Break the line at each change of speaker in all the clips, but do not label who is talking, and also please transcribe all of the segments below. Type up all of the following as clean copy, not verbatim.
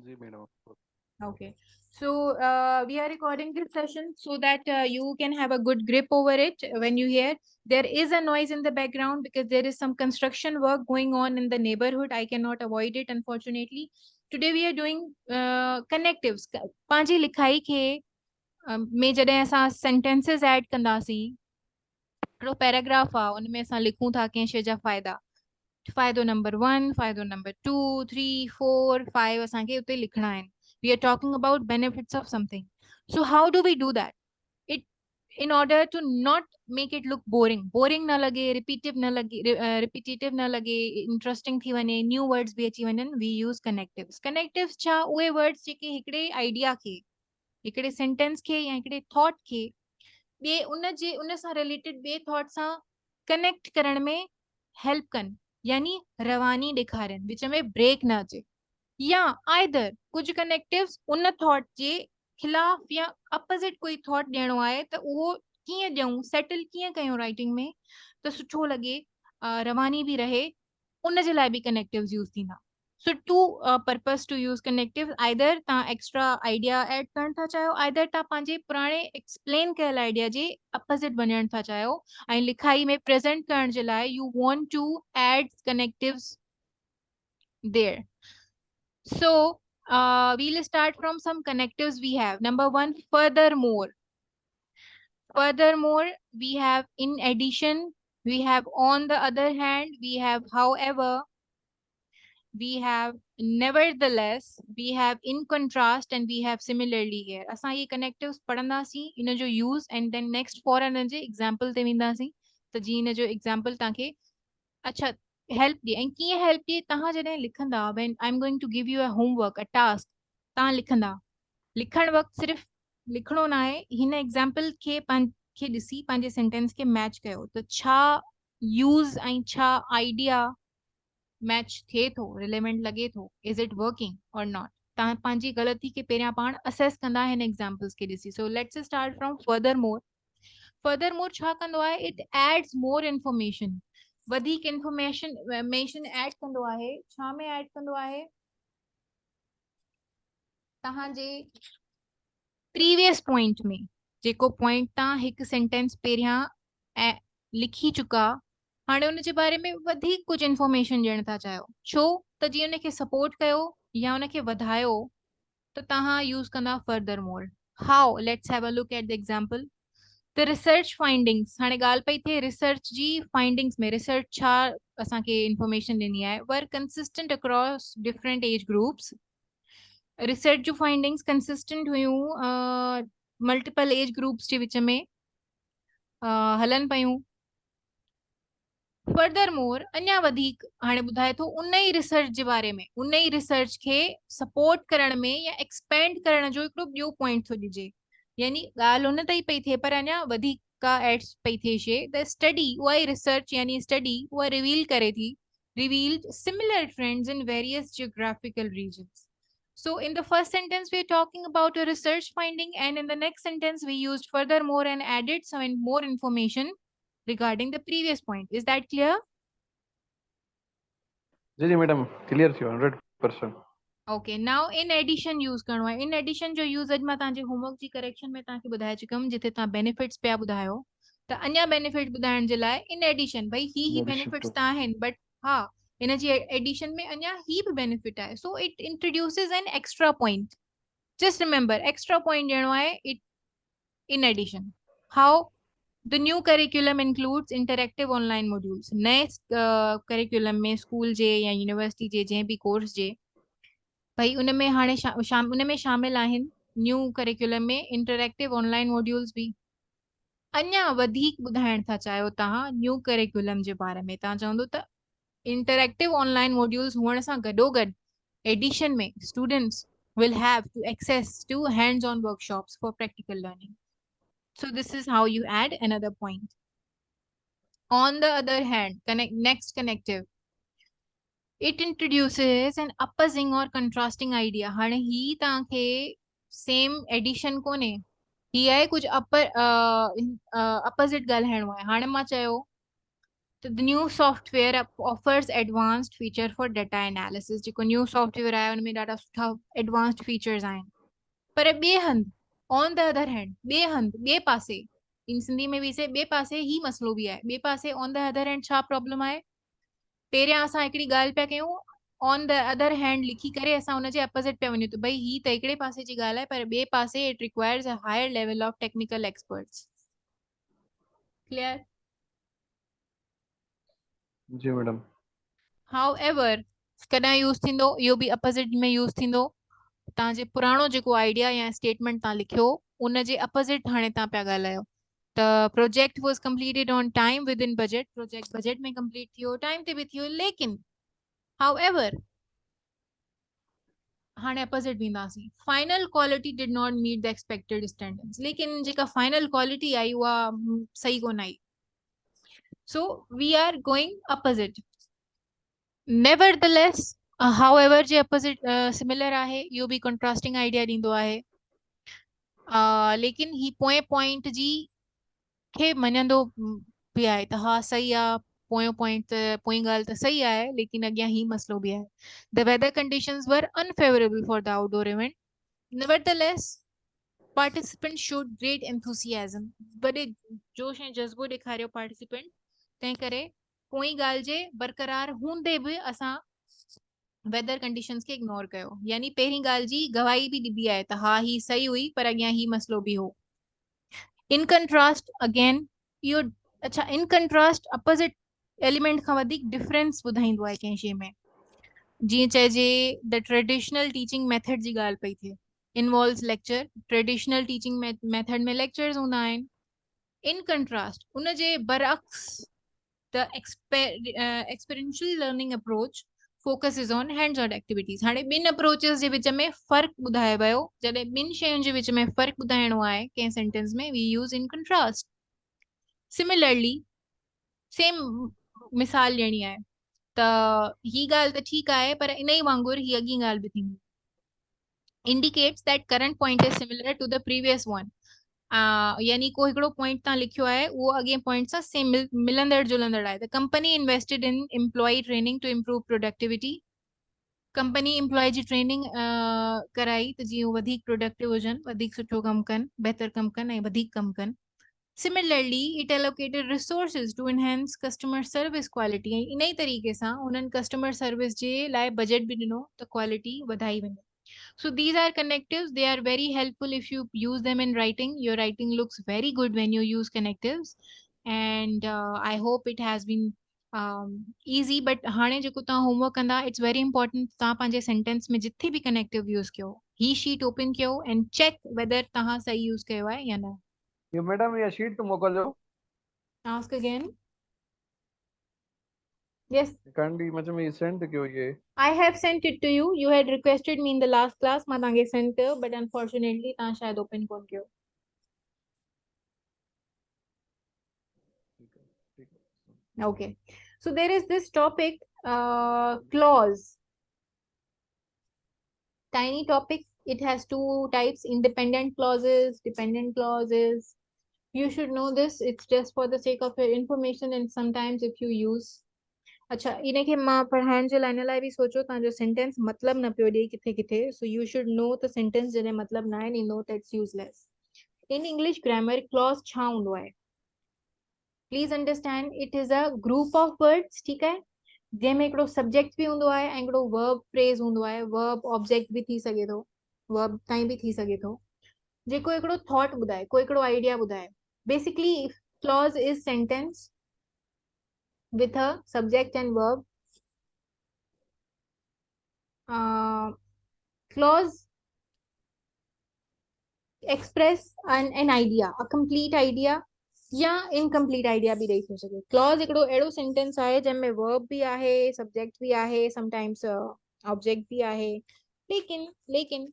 Ji madam.
Okay. So we are recording this session so that you can have a good grip over it when you hear there is a noise in the background because there is some construction work going on in the neighborhood. I cannot avoid it, unfortunately. Today we are doing connectives. पंहिंजी लिखाई खे में जॾहिं असां sentences add कंदासीं हिकिड़ो paragraph आहे उन में असां लिखूं था कंहिं शइ जा फ़ाइदा फ़ाइदो नंबर 1 फ़ाइदो नंबर 2 3 4 5 असांखे उते लिखणा आहिनि we are talking about benefits of something. So how do we do that? It in order to not make it look boring na lage, repetitive na lage, interesting thi vane, new words bhi achi vanen, we use connectives cha उहे words जेके हिकिड़े idea खे हिकिड़े sentence खे या हिकिड़े thought खे ॿिए उन सां रिलेटेड ॿिए थॉट सां कनेक्ट करण में हेल्प कनि यानी रवानी ॾेखारनि विच में ब्रेक न अचे या आइदर कुछ कनेक्टिव्स उन थॉट जे खिलाफ या अपोजिट कोई थॉट ॾियणो आहे त उहो कीअं ॾियूं सेटल कीअं कयूं राइटिंग में त सुठो लॻे रवानी बि रहे उन जे लाइ बि कनेक्टिव्स यूज़ थींदा so two purpose to use connectives either तव्हां extra idea add करण था चाहियो either तव्हां पंहिंजे पुराणे explain कयल idea जे opposite वञण था चाहियो ऐं लिखाई में present करण जे लाइ you want to add connectives there. So we'll start from some connectives we have. Number one, furthermore. Furthermore, we have in addition, we have on the other hand, we have however, we have nevertheless, we have in contrast, and we have similarly here. असां ये connectives पढ़ंदासीं इन जो use and then next for इन जे example ते वेंदासीं त जी इन जो example तव्हांखे अच्छा हेल्प ॾिए ऐं कीअं हेल्प ॾिए तव्हां जॾहिं लिखंदा when I am going to give you a homework a task तव्हां लिखंदा लिखण वक़्तु सिर्फ़ लिखणो न आहे हिन एग्ज़ाम्पल खे खे ॾिसी पंहिंजे सेंटेंस खे मैच कयो त छा यूज़ ऐं छा आइडिया मैच थिए थो रिलेवेंट लॻे थो इज़ इट वर्किंग और नॉट तव्हां पंहिंजी ग़लती खे पहिरियां पाण असेस कंदा हिन एग्ज़ाम्पल्स खे ॾिसी so let's start from further more छा कंदो आहे इट एड्स मोर इंफॉर्मेशन वधीक इंफॉर्मेशन ऐड कंदो आहे छा में ऐड कंदो आहे तव्हांजे प्रीवियस पॉइंट में जेको पॉइंट तव्हां हिकु सेंटेंस पहिरियां ऐं लिखी चुका हाणे उन जे बारे में वधीक कुझु इंफॉर्मेशन ॾियण था चाहियो छो त जीअं उनखे सपोर्ट कयो या उनखे वधायो त तव्हां यूज़ कंदा further more how let's have a look at the example the research findings हाणे ॻाल्हि पई थिए रिसर्च जी फाइंडिंग्स में रिसर्च छा असांखे इंफॉर्मेशन ॾिनी आहे वर consistent across different age groups research जो फाइंडिंग्स कंसिस्टेंट हुयूं मल्टीपल एज ग्रुप्स जे विच में हलन पयूं फर्दर मोर अञा वधीक हाणे ॿुधाए थो उन ई रिसर्च जे बारे में उन ई रिसर्च खे सपोर्ट करण में या एक्सपेंड करण जो हिकिड़ो ॿियो पॉइंट थो ॾिजे यानी ॻाल्हि उन ते ई पई थिए पर अञा वधीक का एड्स पई थिए शइ द स्टडी उहा ई रिसर्च यानी स्टडी उहा रिवील करे थी revealed similar trends in various geographical regions. So in the first sentence, we're talking about a research finding, and in the next sentence, we used furthermore and added some more information regarding the previous point. Is that clear?
जी madam clear थियो 100%।
Okay, now in addition use करणो आहे in addition जो use अॼु मां तव्हांजे homework जी correction में तव्हांखे ॿुधाए चुकमि जिथे तव्हां बेनिफिट्स पिया ॿुधायो त अञा बेनिफिट ॿुधाइण जे लाइ इन एडिशन भई ही
एडिशन
बेनिफिट्स
टू।
त आहिनि बट हा इन जी एडिशन में अञा ही बि बेनिफिट आहे so it introduces an extra point just remember extra point ॾियणो आहे it in addition how the new curriculum includes interactive online modules नए curriculum में स्कूल जे या यूनिवर्सिटी जे जंहिं बि कोर्स जे भई उन में हाणे उन में शामिल आहिनि न्यू करिकुलम में इंटरेक्टिव ऑनलाइन मॉड्यूल्स बि अञा वधीक ॿुधाइण था चाहियो तव्हां न्यू करिकुलम जे बारे में तव्हां चवंदो त इंटरेक्टिव ऑनलाइन मॉड्यूल्स हुअण सां गॾोगॾु एडिशन में students will have to access to hands-on workshops for practical learning. So this is how you add another point. On the other hand, next connective. It introduces an opposing or contrasting idea. हाणे ही तव्हांखे same addition कोन्हे ही आहे कुझु opposite ॻाल्हाइणो आहे हाणे मां चयो So the new software offers advanced feature for data analysis. जेको new software आया उनमें ॾाढा सुठा advanced features आहिनि. पर ॿिए हंधि on the other hand ॿिए हंधि ॿिए पासे इन सिंधी में बि से ॿिए पासे ही मसइलो बि आहे. ॿिए पासे on the other hand छा प्रॉब्लम आहे? पहिरियां असां हिकिड़ी ॻाल्हि पिया कयूं ऑन द अदर हैंड लिखी करे असां हुनजे अपोज़िट पिया वञूं त भई ही त हिकिड़े पासे जी ॻाल्हि आहे पर ॿिए पासे it requires a higher level of technical experts. Clear?
जी मैडम.
However, कॾहिं यूज़ थींदो इहो बि अपोज़िट में यूज़ थींदो. तव्हांजे पुराणो जेको आइडिया या स्टेटमेंट तव्हां लिखियो उनजे अपोज़िट हाणे तव्हां पिया ॻाल्हायो. The project was completed on time within budget. Project budget में complete थियो, time ते बि थियो, लेकिन however हाणे अपोज़िट वेंदासीं. Final quality did not meet the expected standards. लेकिन जेका फाइनल क्वालिटी आई उहा सही कोन आई. So we are going opposite. Nevertheless, however जे अपोज़िट सिमिलर आहे इहो बि कंट्रास्टिंग आइडिया ॾींदो आहे. लेकिन ही पोएं पॉइंट जी खे मञंदो बि आहे त हा सही आहे. पोयों पॉइंट त पोईं ॻाल्हि त सही आहे लेकिन अॻियां ही मसइलो बि आहे. The weather conditions were unfavorable for the outdoor event. Nevertheless, participants showed great enthusiasm. बड़े जोश ऐं जज़्बो ॾेखारियो पार्टिसिपेंट. तंहिं करे पोईं ॻाल्हि जे बरक़रार हूंदे बि असां वेदर कंडीशंस खे इग्नोर कयो. यानी पहिरीं ॻाल्हि जी गवाही बि ॾिबी आहे त हा ही सही हुई पर अॻियां ही मसइलो बि हो. इन कंट्रास्ट अगेन इहो अच्छा इन कंट्रास्ट अपोज़िट एलिमेंट खां वधीक डिफरेंस ॿुधाईंदो आहे कंहिं शइ में. जीअं चइजे द ट्रेडिशनल टीचिंग मेथड जी ॻाल्हि पई थिए. Involves lecture. Traditional teaching method में लेक्चर्स हूंदा आहिनि. इन कंट्रास्ट उनजे बरअक्स the experiential learning approach focuses on hands-on activities. हाणे ॿिनि अप्रोचेस जे विच में फ़र्क़ु ॿुधायो वियो. जॾहिं ॿिनि शयुनि जे विच में फ़र्क़ु ॿुधाइणो आहे कंहिं सेंटेंस में we use in contrast. Similarly, same मिसाल ॾियणी आहे त ही ॻाल्हि त ठीकु आहे पर इन ई वांगुरु ही अॻी ॻाल्हि बि थींदी. Indicates that current point is similar to the previous one. यानी को हिकिड़ो पॉइंट तव्हां लिखियो आहे उहो अॻे पॉइंट सां सेम मिलंदड़ जुलंदड़ आहे. The company invested in employee training to improve productivity. Company employ जी ट्रेनिंग कराई त जीअं वधीक प्रोडक्टिव हुजनि, वधीक सुठो कमु कनि, बहितर कमु कनि ऐं वधीक कमु कनि. Similarly, it allocated resources to enhance customer service quality. ऐं इन ई तरीक़े सां उन्हनि कस्टमर सर्विस जे लाइ बजट बि ॾिनो त क्वालिटी वधाई वञे. So these are connectives. They are very helpful if you use them in writing. Your writing looks very good when you use connectives. And I hope it has been easy. But हाणे जेको तव्हां homework कंदा it's very important तव्हां पंहिंजे sentence में जिथे बि connective use कयो ही शीट ओपन कयो and check whether तव्हां सही यूज़ कयो आहे या न.
ये मैडम ये शीट तो मोकिलिजो.
Ask again. Yes,
काइंडली मतलब ये सेंड कयो ये.
I have sent it to you. You had requested me in the last class. मां तव्हांखे send कयो but unfortunately तव्हां शायद open कोन कयो. Okay. So there is this topic, clause. Tiny topic. It has two types: independent clauses, dependent clauses. You should know this. It's just for the sake of your information and sometimes if you use. अच्छा इनखे मां पढ़ाइण जे लाइ इन लाइ बि सोचो तव्हांजो सेंटेंस मतिलबु न पियो ॾिए किथे किथे. So you should know the sentence जॾहिं मतिलबु न आहे ॾींदो that's useless. In English grammar, clause छा हूंदो आहे? Please understand it is a group of words. ठीक है? जंहिंमें हिकिड़ो सब्जेक्ट बि हूंदो आहे ऐं हिकिड़ो वर्ब फ्रेज़ हूंदो आहे. वर्ब ऑब्जेक्ट बि थी सघे थो, वर्ब ताईं बि थी सघे थो, जेको हिकिड़ो थॉट ॿुधाए, कोई हिकिड़ो आइडिया ॿुधाए. Basically clause is sentence with a subject and verb. Clause express an idea, a complete idea या इनकम्प्लीट आइडिया बि ॾेई थो सघे. क्लॉज हिकिड़ो अहिड़ो सेंटेंस आहे जंहिंमें वर्ब बि आहे, सब्जेक्ट बि आहे, समटाइम्स ऑब्जेक्ट बि आहे, लेकिन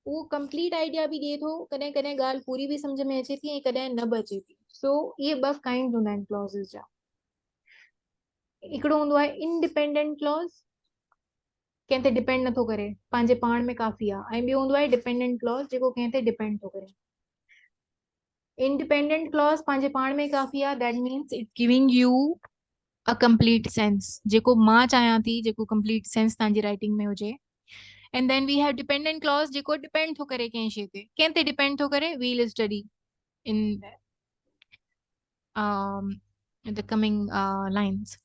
उहो कंप्लीट आइडिया बि ॾिए थो. कॾहिं कॾहिं ॻाल्हि पूरी बि सम्झ में अचे थी ऐं कॾहिं न बि अचे थी. सो इहे ॿ काइंड हूंदा आहिनि क्लॉज़िस जा. हिकिड़ो हूंदो आहे इंडिपेंडेंट क्लॉज, कंहिं ते डिपेंड नथो करे, पंहिंजे पाण में काफ़ी आहे. ऐं ॿियो हूंदो आहे डिपेंडेंट क्लॉज जेको कंहिं ते डिपेंड थो करे. इंडिपेंडेंट क्लॉज पंहिंजे पाण में काफ़ी आहे. That means it giving U a complete sense जेको मां चाहियां थी, जेको कंप्लीट सेंस तव्हांजी राइटिंग में हुजे। And then we have dependent clause जेको डिपेंड थो करे कंहिं शइ ते, कंहिं ते डिपेंड थो करे, we'll study in the coming lines.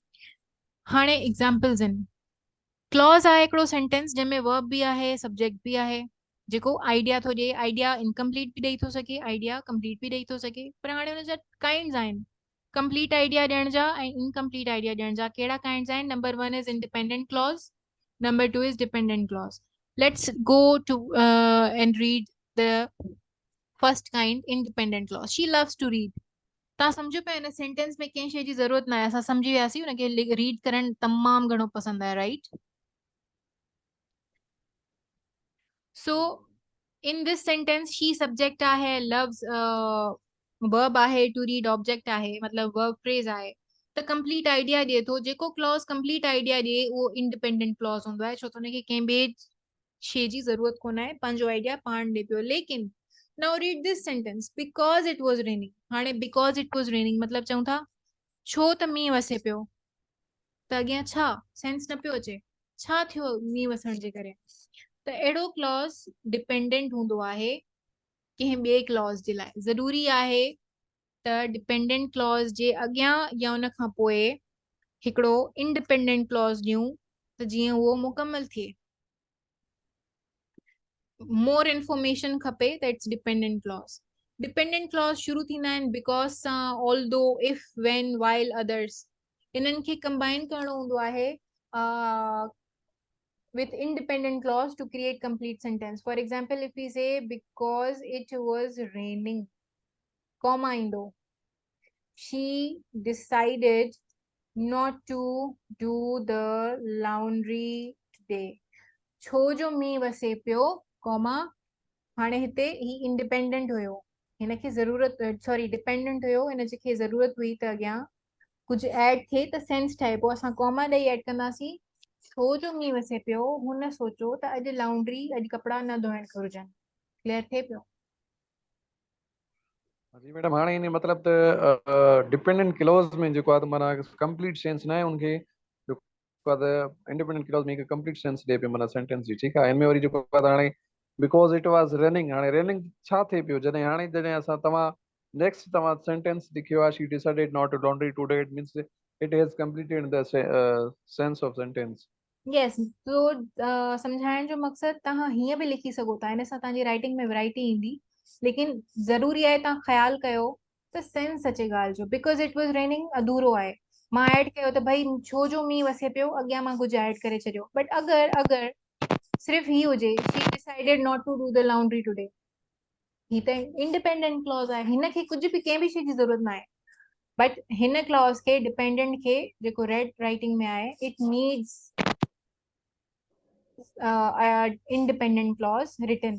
हाणे एग्जाम्पल्स आहिनि। क्लॉज आहे हिकिड़ो सेंटेंस जंहिंमें वर्ब बि आहे, सब्जेक्ट बि आहे, जेको आइडिया थो ॾिए। आइडिया इनकम्प्लीट बि ॾेई थो सघे, आइडिया कंप्लीट बि ॾेई थो सघे, पर हाणे हुन जा काइंड्स आहिनि कंप्लीट आइडिया ॾियण जा ऐं इनकम्प्लीट आइडिया ॾियण जा। कहिड़ा काइंड्स आहिनि? Number 1 is independent clause, number 2 is dependent clause. Let's go to and read the first kind, independent clause. She loves to read. तव्हां सम्झो पिया हिन सेंटेंस में कंहिं शइ जी ज़रूरत न आहे, असां सम्झी वियासीं हुनखे रीड करणु तमामु घणो पसंदि आहे, right? So in this sentence she subject आहे, loves verb आहे, to read object आहे, मतलब verb phrase आहे, त complete idea ॾिए थो। जेको clause complete idea ॾिए उहो independent clause हूंदो आहे, छो त हुनखे कंहिं ॿिए शइ जी ज़रूरत कोन आहे, पंहिंजो आइडिया पाण ॾिए पियो। लेकिन now read this sentence, because it was raining। हाणे because it was raining मतलब चऊं था छो त मींहुं वसे पियो, त अॻियां छा सेंस न पियो अचे, छा थियो मींहुं वसण जे करे। त अहिड़ो क्लॉज डिपेंडेंट हूंदो आहे कंहिं ॿिए क्लॉज जे लाइ। ज़रूरी आहे त डिपेंडेंट क्लॉज जे अॻियां या उन खां पोइ हिकिड़ो इंडिपेंडेंट क्लॉज ॾियूं त जीअं उहो मुकमल थिए। मोर इंफॉर्मेशन खपे त it's dependent clause. Dependent clause शुरू थींदा आहिनि बिकॉज सां, although, if, when, while, others. इन्हनि खे कंबाइन करणो हूंदो आहे with independent clause to create complete sentence. For example, if we say because it was raining, comma indo, she decided not to do the laundry today। छो जो मींहुं वसे पियो, कॉमा, हाणे हिते ही इंडिपेंडेंट हुयो, हिनखे ज़रूरत, सॉरी डिपेंडेंट हुयो, हिनखे ज़रूरत हुई त अॻियां कुझु ऐड थिए त सेंस ठहे, पोइ असां कॉमा ॾेई ऐड कंदासीं। छो जो मींहुं वसे पियो, हुन सोचो त अॼु लाउंड्री, अॼु कपिड़ा न धोइण घुरिजनि। क्लियर थिए पियो?
जी मैडम, हाणे इन मतलब त डिपेंडेंट क्लॉज में जेको आहे त माना कंप्लीट सेंस न आहे उनखे, जेको आहे त इंडिपेंडेंट क्लॉज में कंप्लीट सेंस ॾिए पियो माना सेंटेंस जी। ठीकु आहे, इनमें वरी जेको आहे त हाणे बिकॉज इट वाज रनिंग, हाणे रनिंग छा थिए पियो जॾहिं, हाणे जॾहिं असां तव्हां नेक्स्ट तव्हां सेंटेंस लिखियो आहे, she decided not to laundry today, it means it has completed the sense of sentence.
Yes. तो सम्झाइण जो मक़सदु, तव्हां हीअं बि लिखी सघो था, हिन सां तव्हांजी राइटिंग में वैरायटी ईंदी, लेकिन ज़रूरी आहे तव्हां ख़्यालु कयो त सेंस अचे ॻाल्हि जो। बिकॉज इट वॉज रेनिंग अधूरो आहे, मां ऐड कयो त भई छो जो मींहुं वसे पियो, अॻियां मां कुझु ऐड करे छॾियो। बट अगरि अगरि सिर्फ़ु ही हुजे, she decided not to do the laundry today, ही त इंडिपेंडेंट क्लॉज आहे, हिनखे कुझु बि कंहिं बि शइ जी ज़रूरत न आहे। बट हिन क्लॉज खे, डिपेंडेंट खे, जेको रेड राइटिंग में आहे, it needs independent clause written.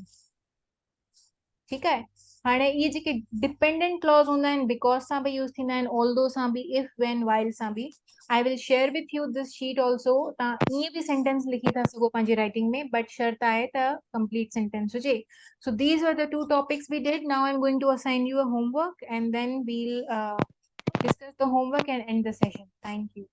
ठीकु आहे। हाणे इहे जेके डिपेंडेंट क्लॉज हूंदा आहिनि, बिकॉज सां बि यूज़ थींदा आहिनि, ऑल्दो सां बि, इफ, व्हेन, वाइल सां बि। I will share with U this sheet also. तव्हां ईअं बि सेंटेंस लिखी था सघो पंहिंजी राइटिंग में, बट शर्त आहे त कंप्लीट सेंटेंस हुजे। So these are the 2 topics we did. Now I'm going to assign you a homework and then we'll discuss the homework and end the session. Thank you.